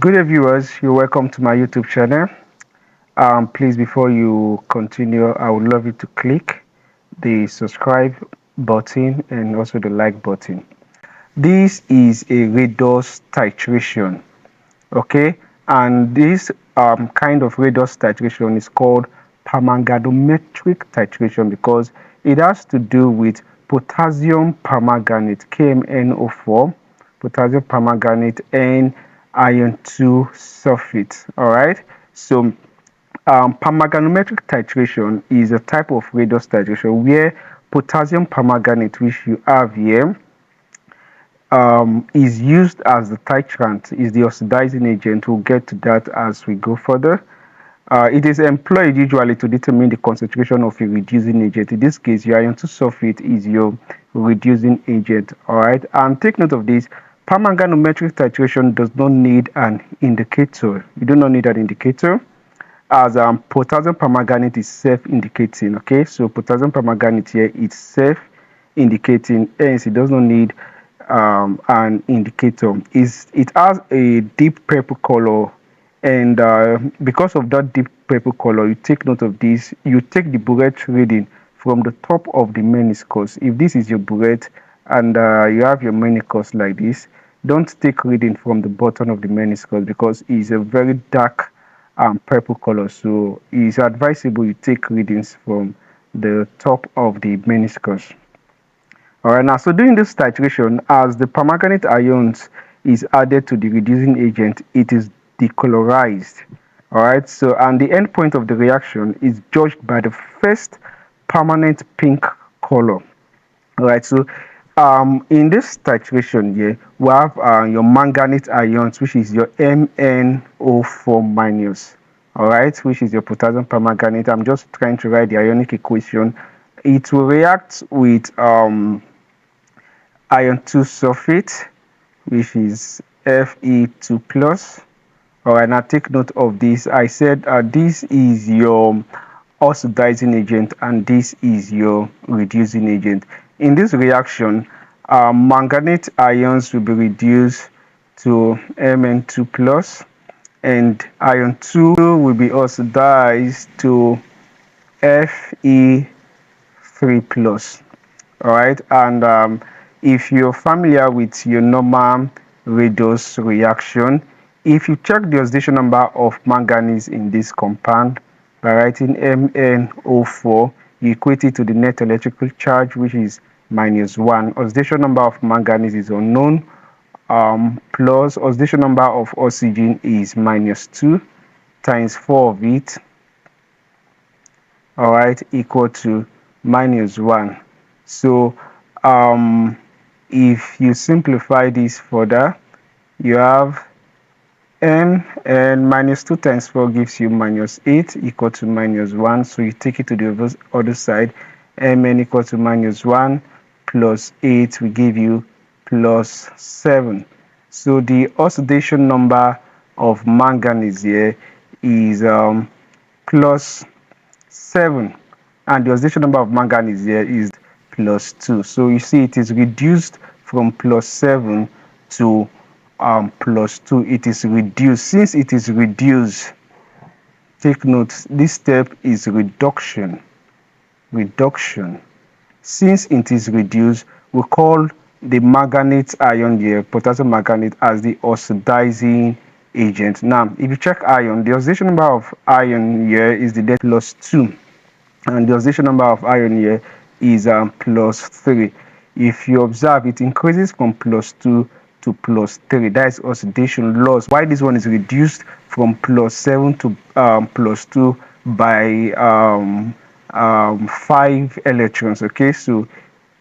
Good day, viewers. You're welcome to my YouTube channel. Please, before you continue, I would love you to click the subscribe button and also the like button. This is a redox titration, okay? And this kind of redox titration is called permanganometric titration because it has to do with potassium permanganate, KMnO4, potassium permanganate, and iron 2 sulfate. All right. So permanganometric titration is a type of redox titration where potassium permanganate, which you have here, is used as the titrant, is the oxidizing agent. We'll get to that as we go further. It is employed usually to determine the concentration of a reducing agent. In this case, your iron 2 sulfate is your reducing agent. All right, and take note of this. Permanganometric titration does not need an indicator. You do not need an indicator, as potassium permanganate is self-indicating. Okay, so potassium permanganate here is self-indicating, hence it does not need an indicator. It has a deep purple color, and because of that deep purple color, you take note of this. You take the burette reading from the top of the meniscus. If this is your burette and you have your meniscus like this, don't take reading from the bottom of the meniscus because it's a very dark purple color. So it's advisable you take readings from the top of the meniscus. All right, now, so during this titration, as the permanganate ions is added to the reducing agent, it is decolorized. All right, so and the end point of the reaction is judged by the first permanent pink color. All right, so in this titration here, we have your manganate ions, which is your MnO4 minus. All right, which is your potassium permanganate. I'm just trying to write the ionic equation. It will react with iron 2 sulfate, which is Fe2 plus. All right, now take note of this. I said this is your oxidizing agent and this is your reducing agent. In this reaction, manganate ions will be reduced to Mn2 plus, and iron 2 will be oxidized to Fe3 plus. All right, and if you're familiar with your normal redox reaction, if you check the oxidation number of manganese in this compound by writing MnO4, you equate it to the net electrical charge, which is -1. Oxidation number of manganese is unknown, plus oxidation number of oxygen is -2 times 4 of it, all right, equal to -1. So if you simplify this further, you have m, and -2 times 4 gives you -8 equal to -1. So you take it to the other side. Mn equal to -1 plus 8 will give you plus 7. So the oxidation number of manganese here is plus 7, and the oxidation number of manganese here is plus 2. So you see it is reduced from plus 7 to plus 2. It is reduced. Since it is reduced, take note, this step is reduction. Since it is reduced, we call the manganate ion here, potassium manganate, as the oxidizing agent. Now, if you check iron, the oxidation number of iron here is the plus 2, and the oxidation number of iron here is plus 3. If you observe, it increases from plus 2 to plus 3. That is oxidation loss. Why this one is reduced from plus 7 to plus 2 by 5 electrons. Okay, so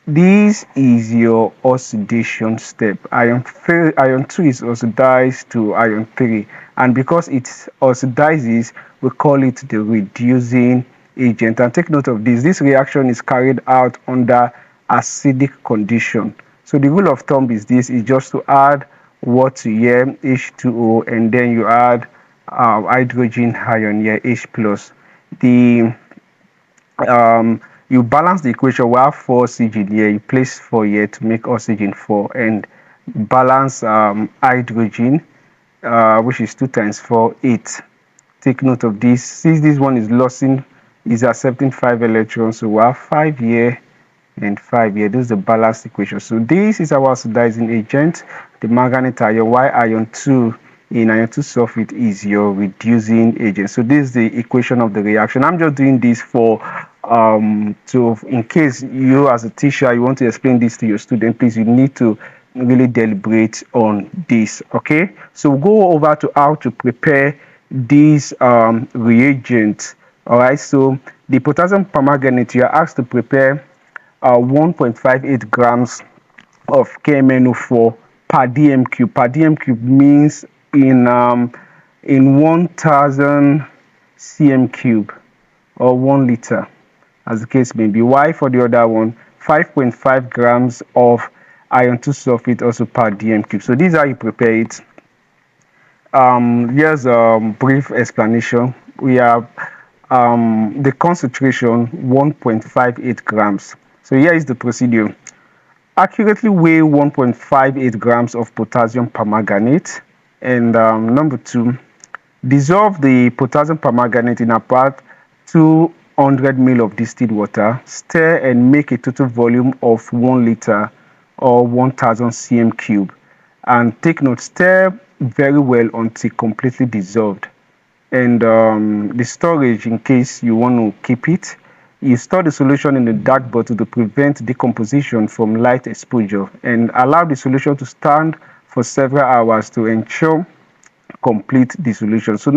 this is your oxidation step. Iron 2 is oxidized to iron 3, and because it oxidizes, we call it the reducing agent. And take note of this. This reaction is carried out under acidic condition. So the rule of thumb is this: is just to add water here, H2O, and then you add hydrogen ion here, H plus. You balance the equation. We have 4 oxygen here. You place 4 here to make oxygen 4, and balance hydrogen which is 2 times 4, 8. Take note of this. Since this one is accepting 5 electrons, so we have 5 here and 5 here. This is the balanced equation. So this is our oxidizing agent, the manganese ion, while ion 2 in iron 2 sulfate is your reducing agent. So this is the equation of the reaction. I'm just doing this for in case you as a teacher you want to explain this to your student, please, you need to really deliberate on this. Okay, so we'll go over to how to prepare these reagents. All right, so the potassium permanganate, you are asked to prepare 1.58 grams of KMnO4 per dm cube. Per dm cube means in 1000 cm cube or 1 liter, as the case may be. Why for the other one, 5.5 grams of iron 2 sulfate also per dm cube. So this is how you prepare it. Here's a brief explanation. We have the concentration 1.58 grams. So here is the procedure. Accurately weigh 1.58 grams of potassium permanganate, and number 2, dissolve the potassium permanganate in about 200 ml of distilled water. Stir and make a total volume of 1 liter or 1000 cm cube. And take note, stir very well until completely dissolved. And the storage, in case you want to keep it, you store the solution in a dark bottle to prevent decomposition from light exposure, and allow the solution to stand for several hours to ensure complete dissolution. So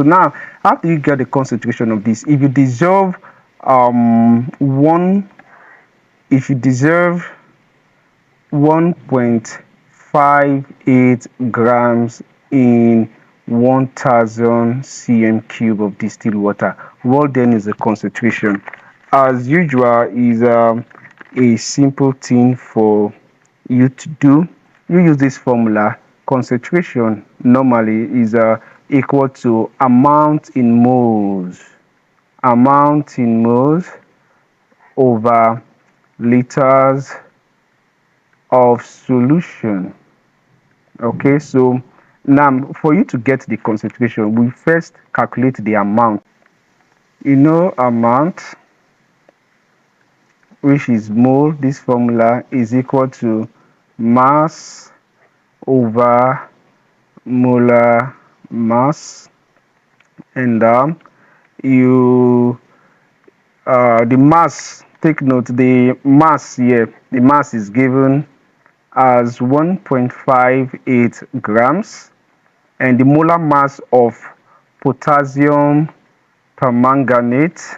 now how do you get the concentration of this? If you dissolve if you dissolve 1.58 grams in 1000 cm cube of distilled water, what then is the concentration? As usual, is a simple thing for you to do. You use this formula. Concentration normally is equal to amount in moles over liters of solution. Okay, so now for you to get the concentration, we first calculate the amount. Amount, which is mole. This formula is equal to mass over molar mass, and the mass, take note, the mass here, the mass is given as 1.58 grams, and the molar mass of potassium permanganate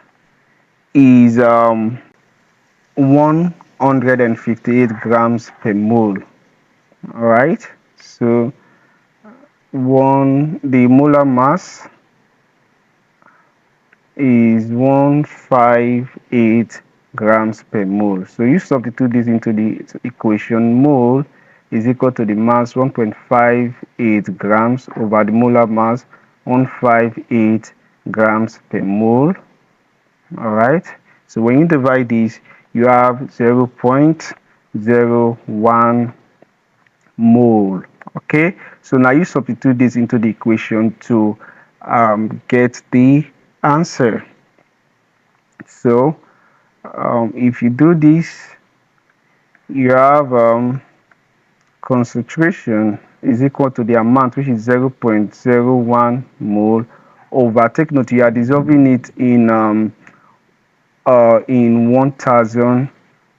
is 158 grams per mole. All right, so the molar mass is 158 grams per mole. So you substitute this into the equation. Mole is equal to the mass 1.58 grams over the molar mass 158 grams per mole. All right, so when you divide this, you have 0.01 mole. Okay, so now you substitute this into the equation to get the answer. So if you do this, you have concentration is equal to the amount, which is 0.01 mole over, take note, you are dissolving it in 1000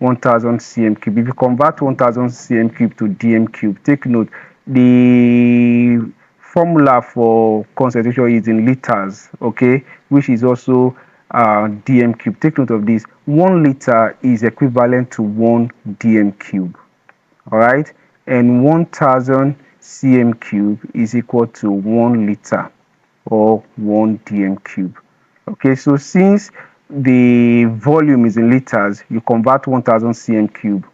cm cube. If you convert 1000 cm cube to dm cube, take note, the formula for concentration is in liters, okay, which is also dm cube. Take note of this: 1 liter is equivalent to 1 dm cube. All right, and 1000 cm cube is equal to 1 liter or 1 dm cube. Okay, so since the volume is in liters, you convert 1000 cm cube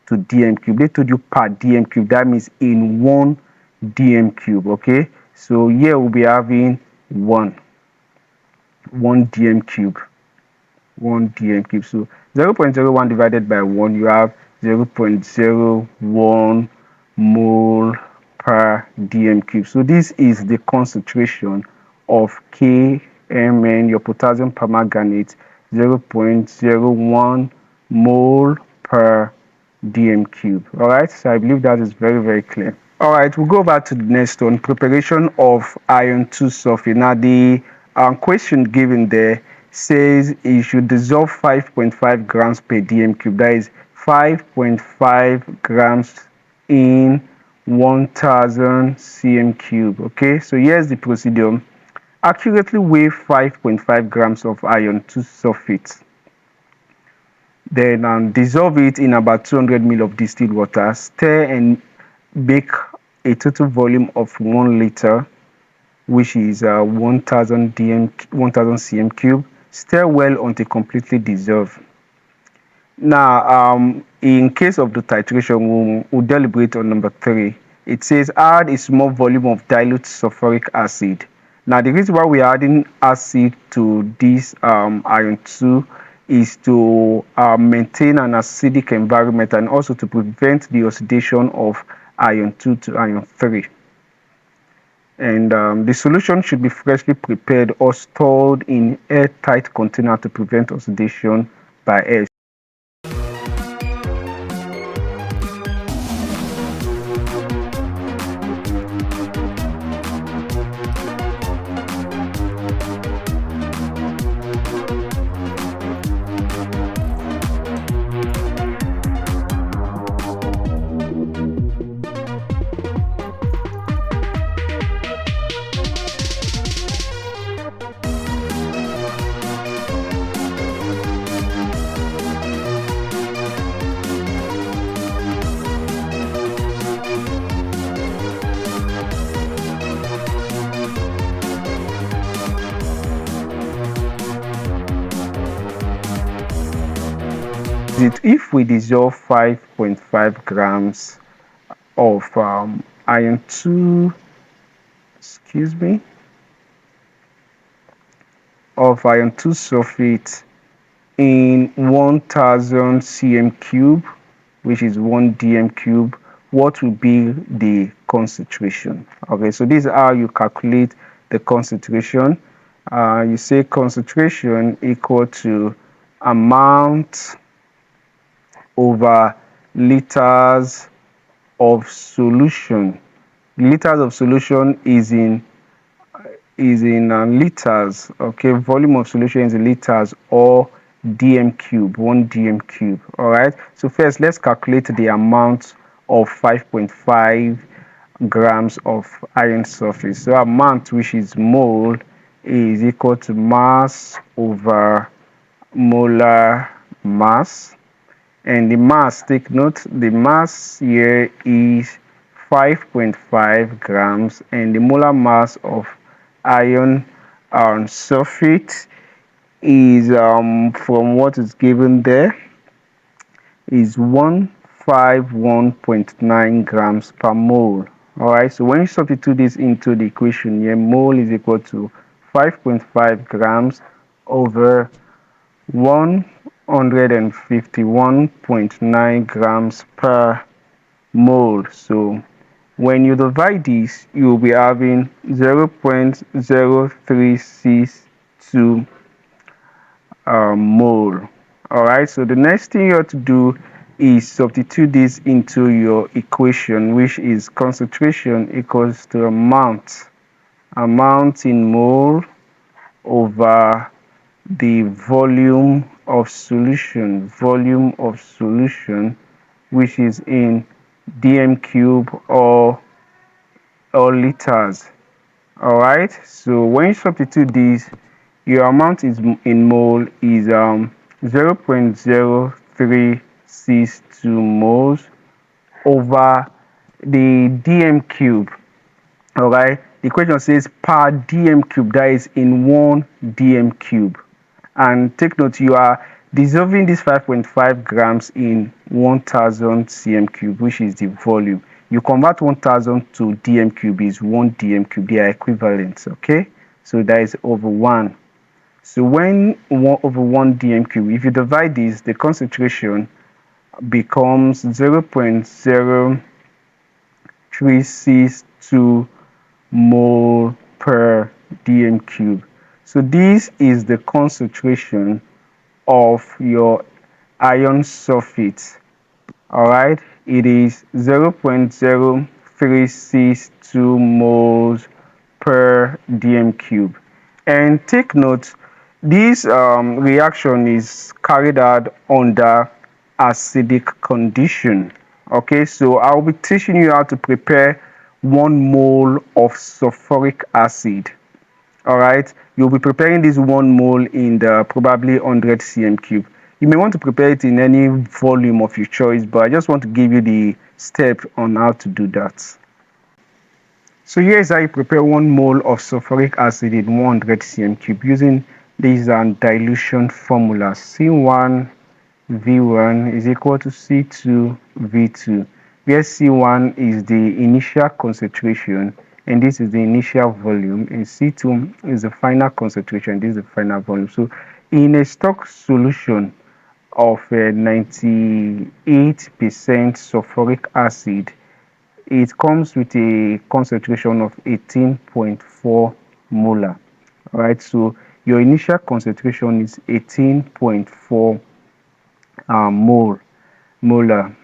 to dm cube. They told you per dm cube, that means in 1 dm cube. Okay, so here we'll be having 1 dm cube, 1 dm cube. So 0.01 divided by 1, you have 0.01 mole per dm cube. So this is the concentration of KMn, your potassium permanganate, 0.01 mole per dm cube. All right, so I believe that is very, very clear. All right, we'll go over to the next one: preparation of iron 2 sulfate. Now the question given there says it should dissolve 5.5 grams per dm cube, that is 5.5 grams in 1000 cm cube. Okay, so here's the procedure: accurately weigh 5.5 grams of iron 2 sulfate, then dissolve it in about 200 ml of distilled water, stir and make a total volume of 1 liter, which is 1000 cm cube. Stir well until completely dissolved. Now, in case of the titration, we'll deliberate on number 3. It says add a small volume of dilute sulfuric acid. Now, the reason why we are adding acid to this iron 2 is to maintain an acidic environment and also to prevent the oxidation of iron 2 to iron 3. And the solution should be freshly prepared or stored in airtight container to prevent oxidation by air. If we dissolve 5.5 grams of iron 2, of iron 2 sulfate in 1000 cm cube, which is 1 dm cube, what will be the concentration? Okay, so this is how you calculate the concentration. You say concentration equal to amount over liters of solution. Liters of solution is in liters. Okay, volume of solution is in liters, or dm cube, 1 dm cube. All right, so first let's calculate the amount of 5.5 grams of iron sulfate. So amount, which is mole, is equal to mass over molar mass. And the mass, take note, the mass here is 5.5 grams, and the molar mass of iron sulfate is from what is given there is 151.9 grams per mole. All right, so when you substitute this into the equation here, mole is equal to 5.5 grams over 151.9 grams per mole. So when you divide this, you'll be having 0.0362 mole. All right, so the next thing you have to do is substitute this into your equation, which is concentration equals to amount in mole over the volume of solution, which is in dm cube or liters. All right, so when you substitute this, your amount is in mole is 0.0362 moles over the dm cube. All right, the question says per dm cube, that is in 1 dm cube. And take note, you are dissolving this 5.5 grams in 1000 cm cube, which is the volume. You convert 1000 to dm cube is 1 dm cube. They are equivalent. Okay, so that is over 1. So when 1 over 1 dm cube, if you divide this, the concentration becomes 0.0362 mole per dm cube. So this is the concentration of your iron sulfate. All right, it is 0.0362 moles per dm cube. And take note, this reaction is carried out under acidic condition. Okay, so I'll be teaching you how to prepare 1 mole of sulfuric acid. All right, you'll be preparing this 1 mole in the probably 100 cm cube. You may want to prepare it in any volume of your choice, but I just want to give you the step on how to do that. So here is how you prepare 1 mole of sulfuric acid in 100 cm cube using this dilution formula. C1V1 is equal to C2V2, where C1 is the initial concentration and this is the initial volume, and C2 is the final concentration, this is the final volume. So in a stock solution of 98% sulfuric acid, it comes with a concentration of 18.4 molar. All right, so your initial concentration is 18.4 molar,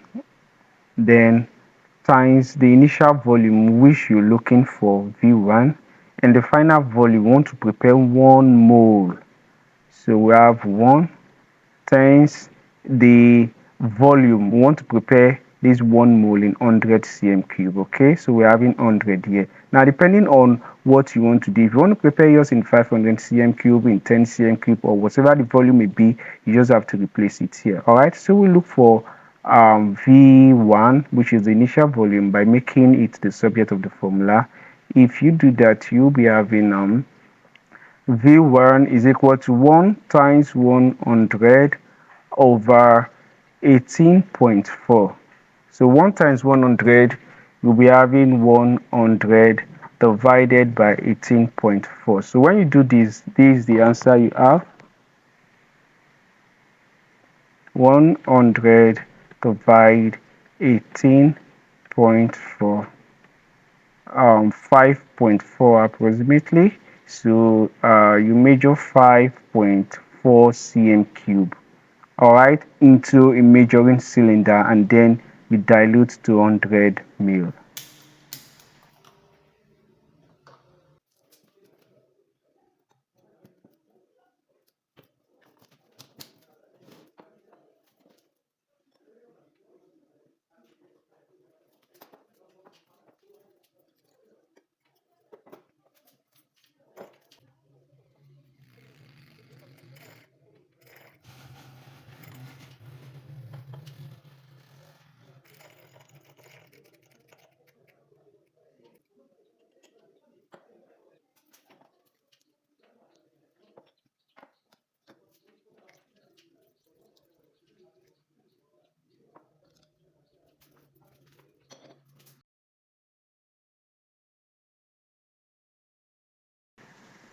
then times the initial volume which you're looking for, V1, and the final volume. We want to prepare 1 mole, so we have 1 times the volume. We want to prepare this 1 mole in 100 cm cube. Okay, so we're having 100 here. Now depending on what you want to do, if you want to prepare yours in 500 cm cube, in 10 cm cube, or whatever the volume may be, you just have to replace it here. All right, so we look for V1, which is the initial volume, by making it the subject of the formula. If you do that, you'll be having V1 is equal to 1 times 100 over 18.4. So 1 times 100, you'll be having 100 divided by 18.4. So when you do this, this is the answer you have. 100 divide 18.4, 5.4 approximately. So you measure 5.4 cm cube, all right, into a measuring cylinder, and then you dilute to 100 ml.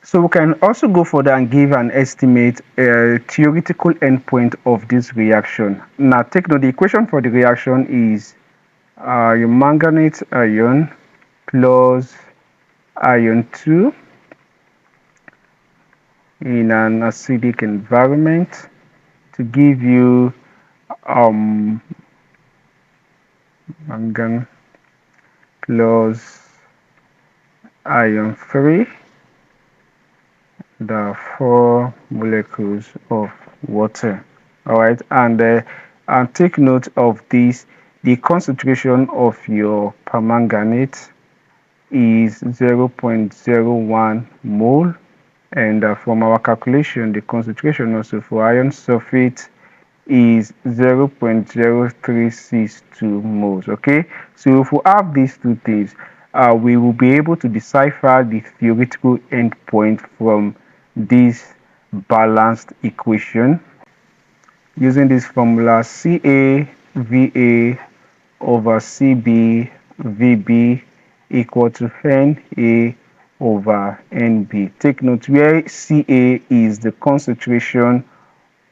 So we can also go further and give an estimate, theoretical endpoint of this reaction. Now take note, the equation for the reaction is your manganate ion plus iron 2 in an acidic environment to give you mangan plus iron 3, the 4 molecules of water. All right, and take note of this. The concentration of your permanganate is 0.01 mole, and from our calculation, the concentration also for iron sulfate is 0.0362 moles. Okay, so if we have these two things, we will be able to decipher the theoretical endpoint from this balanced equation using this formula: CaVa over Cb Vb equal to Na over Nb. Take note where Ca is the concentration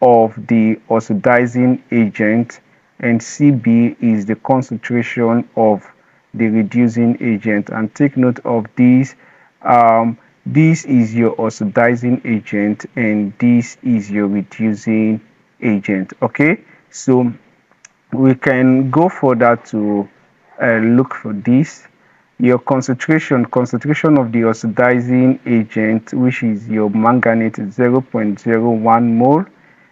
of the oxidizing agent and Cb is the concentration of the reducing agent. And take note of this. This is your oxidizing agent and this is your reducing agent. Okay, so we can go further to look for this. Your concentration of the oxidizing agent, which is your manganate, is 0.01 mole,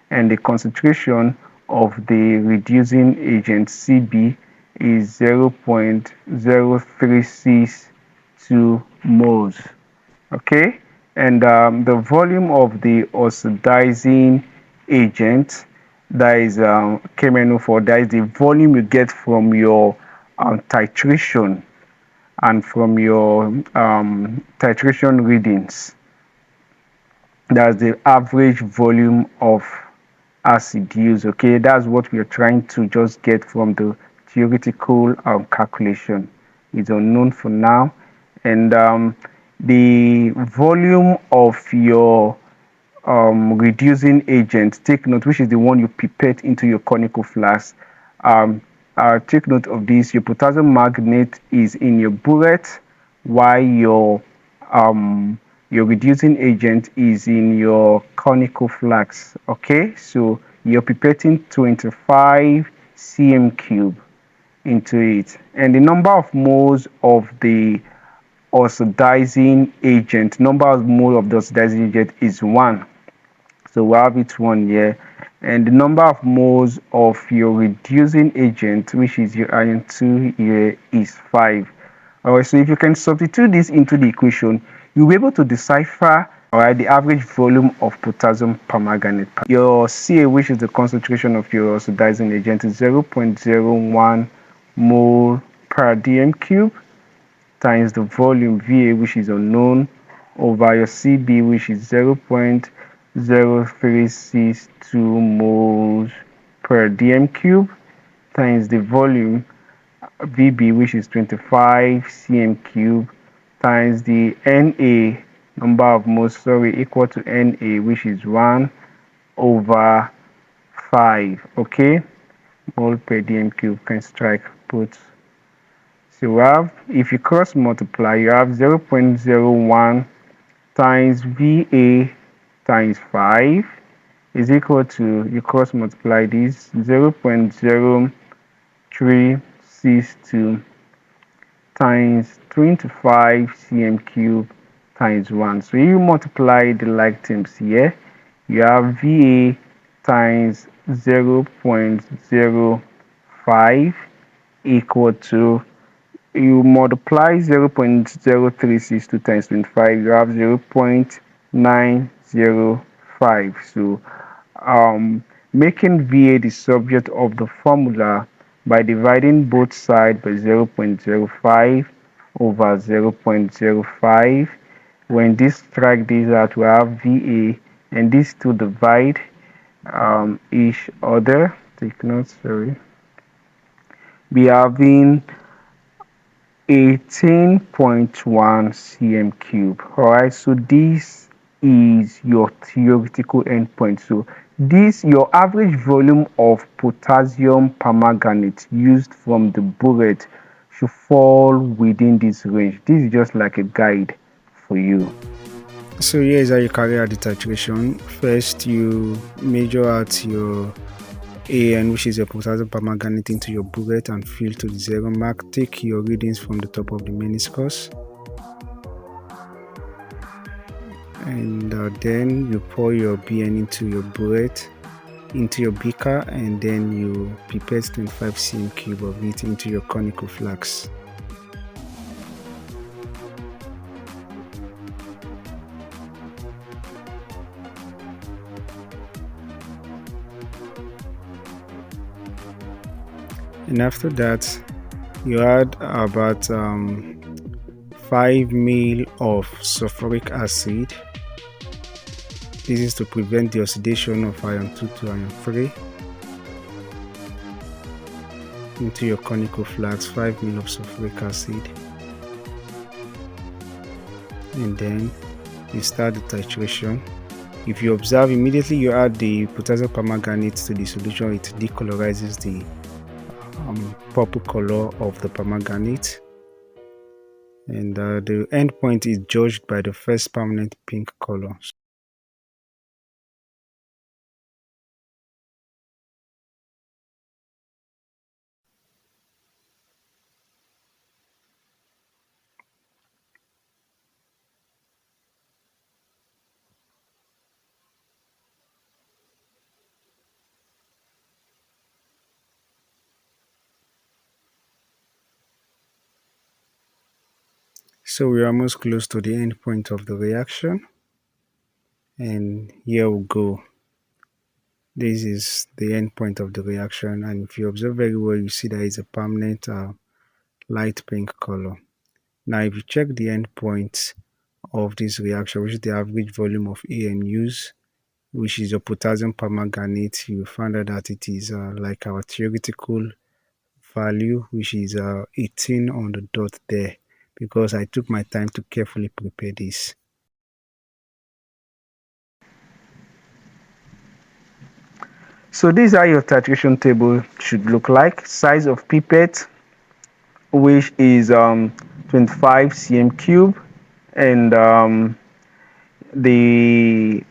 and the concentration of the reducing agent Cb is 0.0362 moles. Okay, and the volume of the oxidizing agent, that is KMnO4, that is the volume you get from your titration and from your titration readings. That's the average volume of acid used. Okay, that's what we are trying to just get from the theoretical calculation. It's unknown for now, and the volume of your reducing agent, take note, which is the one you pipette into your conical flask. Take note of this: your potassium magnate is in your burette, while your reducing agent is in your conical flask. Okay, so you're pipetting 25 cm cube into it, and the number of moles of the oxidizing agent, number of moles of the oxidizing agent is 1. So we have it 1 here, and the number of moles of your reducing agent, which is your iron 2 here, is 5. Alright, so if you can substitute this into the equation, you'll be able to decipher, alright, the average volume of potassium permanganate. Your Ca, which is the concentration of your oxidizing agent, is 0.01 mole per dm cube, times the volume Va, which is unknown, over your Cb, which is 0.0362 moles per dm cube, times the volume Vb, which is 25 cm cube, times the Na, number of moles, equal to Na, which is 1 over 5. Okay, mole per dm cube, can strike both. So you have, if you cross multiply, you have 0.01 times Va times 5 is equal to, you cross multiply this, 0.0362 times 25 cm cube times 1. So you multiply the like terms here, you have Va times 0.05 equal to, you multiply 0.0362 times 25, you have 0.905. So making Va the subject of the formula by dividing both sides by 0.05 over 0.05. When this strike this out, we have Va, and these two divide each other. Take note, sorry. We are having 18.1 cm cube. Alright, so this is your theoretical endpoint. So this, your average volume of potassium permanganate used from the burette, should fall within this range. This is just like a guide for you. So here is how you carry out the titration. First, you measure out your AN, which is your potassium permanganate, into your burette and fill to the 0 mark. Take your readings from the top of the meniscus. and then you pour your BN into your burette, into your beaker, and then you pipette 25 cm cube of it into your conical flask. And after that, you add about 5 ml of sulfuric acid. This is to prevent the oxidation of iron 2 to iron 3 into your conical flask. 5 ml of sulfuric acid, and then you start the titration. If you observe, immediately you add the potassium permanganate to the solution, it decolorizes the purple color of the permanganate, and the end point is judged by the first permanent pink color. So we're almost close to the end point of the reaction, and here we go. This is the end point of the reaction, and if you observe very well, you see that it's a permanent light pink color. Now if you check the end point of this reaction, which is the average volume of ANUs, which is your potassium permanganate, you find out that it is like our theoretical value, which is 18 on the dot there, because I took my time to carefully prepare this. So this is how your titration table should look like. Size of pipette, which is 25 cm cube, and the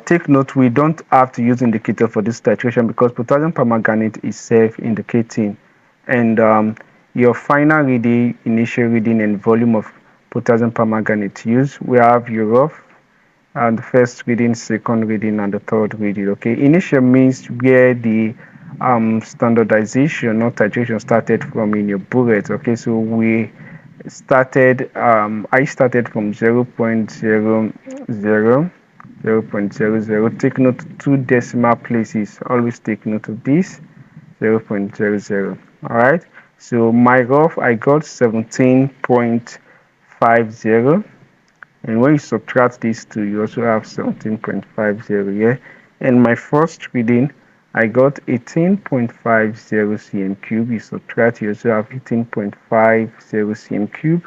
take note, we don't have to use indicator for this titration because potassium permanganate is self-indicating, and your final reading, initial reading, and volume of potassium permanganate used, we have your rough and the first reading, second reading, and the third reading. Okay, initial means where the standardization or titration started from in your bullet. Okay, so we started I started from 0.00. Take note, two decimal places, always take note of this. 0.00. All right, so my rough, I got 17.50, and when you subtract these two, you also have 17.50 here. And my first reading, I got 18.50 cm cube. You subtract, you also have 18.50 cm cube.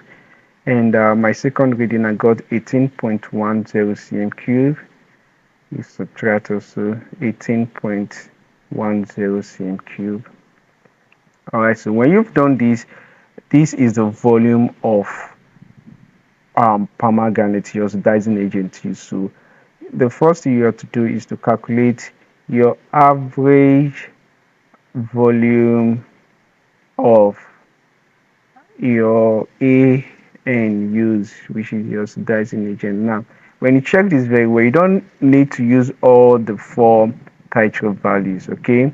And my second reading, I got 18.10 cm cube. You subtract also 18.10 cm cube. All right, so when you've done this, this is the volume of permanganate, your oxidizing agent used. So the first thing you have to do is to calculate your average volume of your ANUs, which is your oxidizing agent. Now, when you check this very well, you don't need to use all the four titration values. Okay,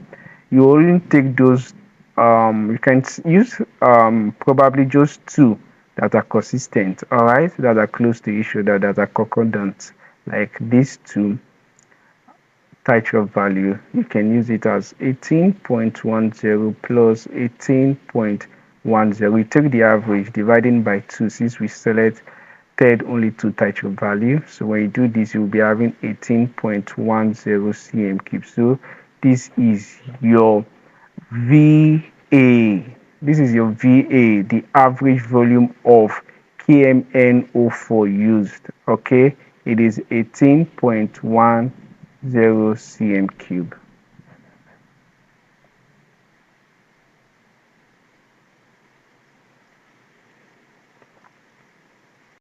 you only take those. You can use probably just two that are consistent. All right, that are close to each other, that are concordant, like these two titration value. You can use it as 18.10 plus 18.10. We take the average dividing by 2 since we selected only two titration value. So when you do this, you'll be having 18.10 cm cube. So this is your VA. This is your VA, the average volume of KMnO4 used. Okay, it is 18.10 cm cube.